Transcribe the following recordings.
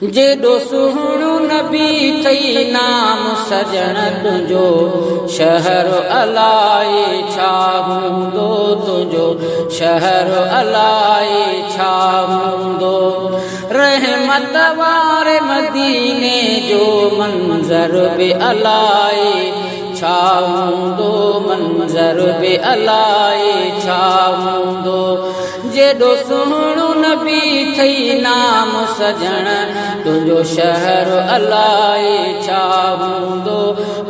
जेॾो सुहिणो नबी थई नाम सजण तुंहिंजो शहर अलाए छा हूंदो, तुंहिंजो शहर अलाए छा हूंदो। रहमत वारे मदीने जो मंज़र बि अलाए छा हूंदो, मंज़र बि अलाए छा हूंदो। जेॾो सुहिणो नबी थई नाम सजण तुंहिंजो शहर अलाए छा हूंदो,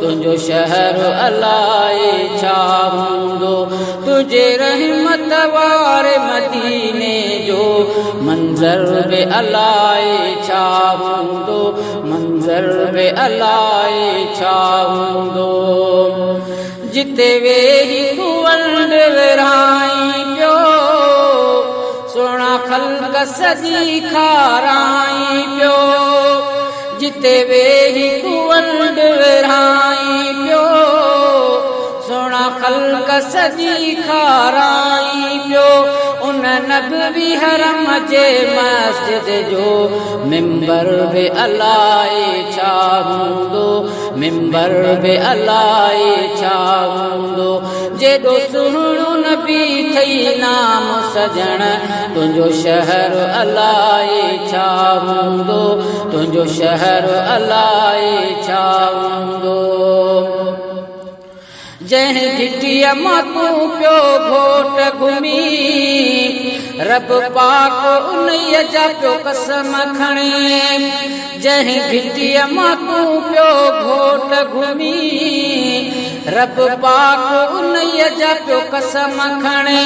तुंहिंजो शहर अलाए छा हूंदो। तुंहिंजे रहमत वारे मदीने जो मंज़र बि अलाए छा हूंदो, मंज़र बि अलाए छा हूंदो। जिते वेही तूं वंड विरहाई पियो, सोना ख़ल्क़ सजी खाराई पियो। जिते वेही तूं वंड विरहाई पियो, सोना ख़ल्क़ सजी खाराई पियो। उन नबवी हरम जे मस्जिद जो मिंबर बि अलाए छा हूंदो, मिंबर बि अलाए छा हूंदो। जेॾो सुहिणो नबी थई नाम सजण तुंहिंजो शहर अलाए छा हूंदो, तुंहिंजो शहर अलाए छा हूंदो। जंहिं घिटीअ मां तूं पियो घोट घुमी, रब पाक उन्हीअ जा पियो कसम खणे। जंहिं घिटीअ मां तूं पियो घोट घुमी, रब पाक उन्हीअ जा पियो कसम खणे।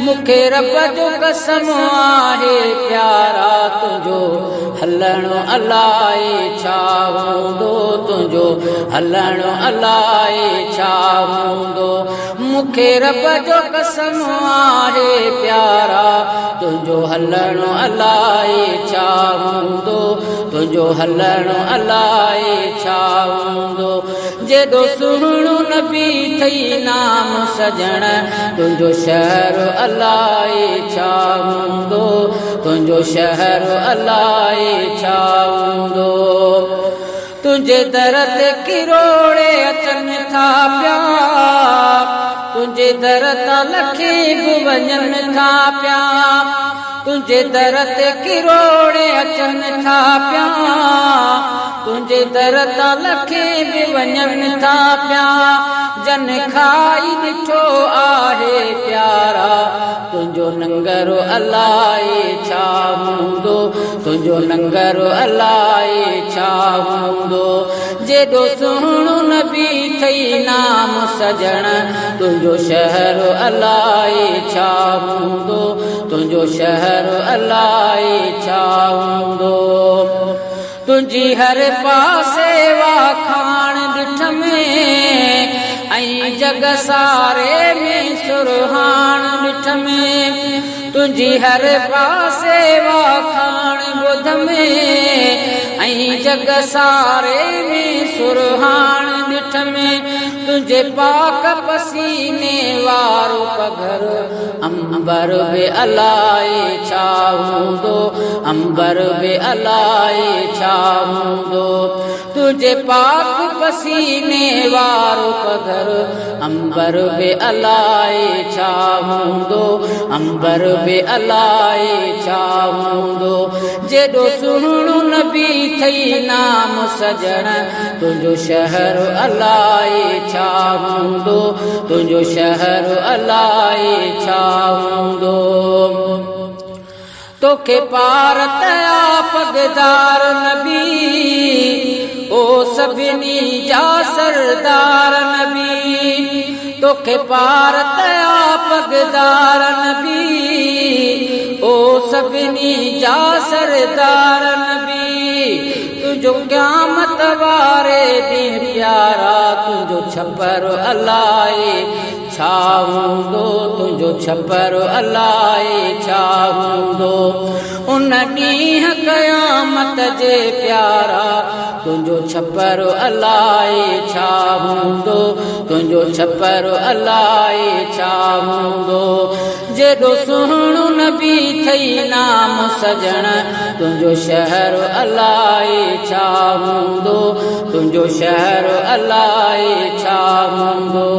मूंखे रब जो कसम आहे प्यारा, तुंहिंजो हलणो अलाए छा हूंदो, तुंहिंजो हलणो अलाए छा हूंदो। मूंखे रब जो कसम आहे प्यारा, तुंहिंजो हलणो अलाए छा हूंदो, तुंहिंजो हलणो अलाए छा हूंदो। जेॾो सुहिणो नबी थई नाम सजण तुंहिंजो शहर अलाए छा हूंदो, तुंहिंजो शहर अलाए छा हूंदो। तुंहिंजे दर ते किरोड़े अचनि था पिया, तुंहिंजे दर तां लखे बि वञनि था पिया। तुंहिंजे दर ते किरोड़े अचनि था पिया, तुंहिंजे दर तां लखे बि वञनि था पिया। जन खाई ॾिठो आहे प्यारा, तुंहिंजो नंगर अलाए छा हूंदो, तुंहिंजो नंगर अलाए छा हूंदो। जेॾो सुहिणो नबी थई नाम सजण तुंहिंजो शहर अलाए छा हूंदो, तुंहिंजो शहर अलाए छा हूंदो। तुंहिंजी हर पासे वाखाण ॾिठ में, ऐं जग सारे में सुरहाण ॾिठ में। तुंहिंजी हर पासे वाखाण ॿुध में, ऐं जग सारे में सुरहाण ॾिठ में। तुंहिंजे पाक पसीने वारो पघर अंबर बि अलाए छा हूंदो, अंबर बि अलाए छा हूंदो। तुंहिंजे पाक पसीने वारो पघर अंबर बि अलाए छा हूंदो, अंबर बि अलाए छा हूंदो। जेॾो सुहिणो नबी थई नाम सजण तुंहिंजो शहर अलाए छा हूंदो, तुंहिंजो शहर अलाए छा हूंदो। तोखे पार तया पगदार नबी, ओ सभिनी जा सरदार नबी। तोखे पार तया पगदार नबी, ओ सभिनी जा सरदार नबी। तुंहिंजो क़यामत वारे ॾींहुं प्यारा, तुंहिंजो छपर अलाए छा हूंदो, तुंहिंजो छपर अलाए छा हूंदो। उन ॾींहुं क़यामत जे प्यारा तुंहिंजो छपर अलाए छा हूंदो, तुंहिंजो छपर अलाए छा हूंदो। जेॾो सुहिणो नबी थई नाम सजण, तुंहिंजो शहर अलाए छा हूंदो, तुंहिंजो शहर अलाए छा हूंदो।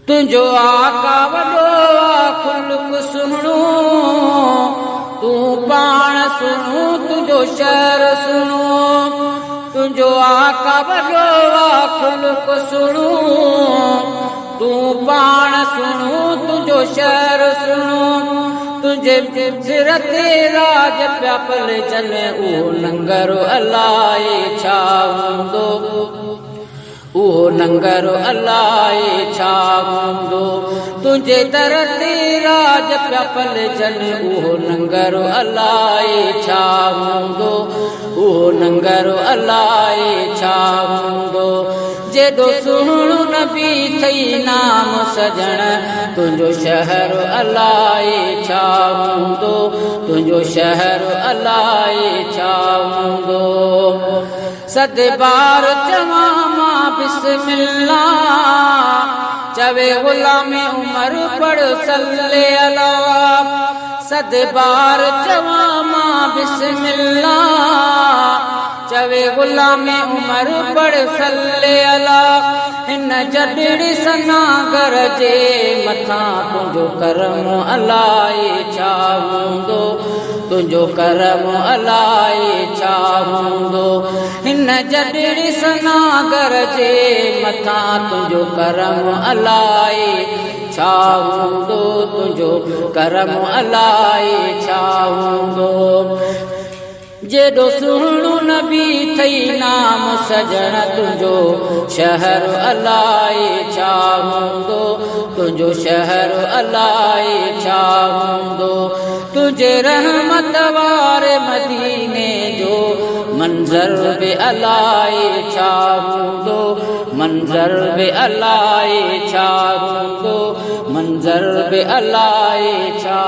तुंहिंजो आका वॾो खुल्क सुहिणो, तूं पाण सुहिणो, तुंहिंजो शहर सुहिणो। तुंहिंजो आका वॾो खुल्क सुहिणो, तूं पाण सुहिणो, तुंहिंजो शहर सुहिणो। तुंहिंजे सिर ते राज पिया पलजनि, उहो लंगर अलाए छा हूंदो, उहो लंगर अलाए छा हूंदो। तुंहिंजे दर ते राज पिया पलजनि, उहो लंगर अलाए छा हूंदो, उहो लंगर अलाए छा हूंदो। जेॾो सुहिणो नबी थई नाम सजण, तुंहिंजो शहर अलाए छा हूंदो, तुंहिंजो शहर अलाए छा हूंदो। सद बार चवां मां बिस्मिल्लाह, चवे गुलाम उमर पढ़ सल्ले अला। सद बार चवां मां बिस्मिल्लाह, चवे गुलाम उमर पढ़ सल्ले अला। हिन जॾड़ी सनागर जे मथां तुंहिंजो करम अलाए छा हूंदो, तुंहिंजो करम अलाए छा हूंदो। हिन जॾड़ी सनागर जे मथां तुंहिंजो करम अलाए छा हूंदो, तुंहिंजो करम अलाए छा हूंदो। जेॾो सुहिणो नबी थई नाम सजण, तुंहिंजो शहर अलाए छा हूंदो, तुंहिंजो शहर अलाए छा हूंदो। तुंहिंजे रहमत वारे मदीने जो मंज़र बि अलाए छा हूंदो, मंज़र बि अलाए छा हूंदो, मंज़र बि अलाए छा।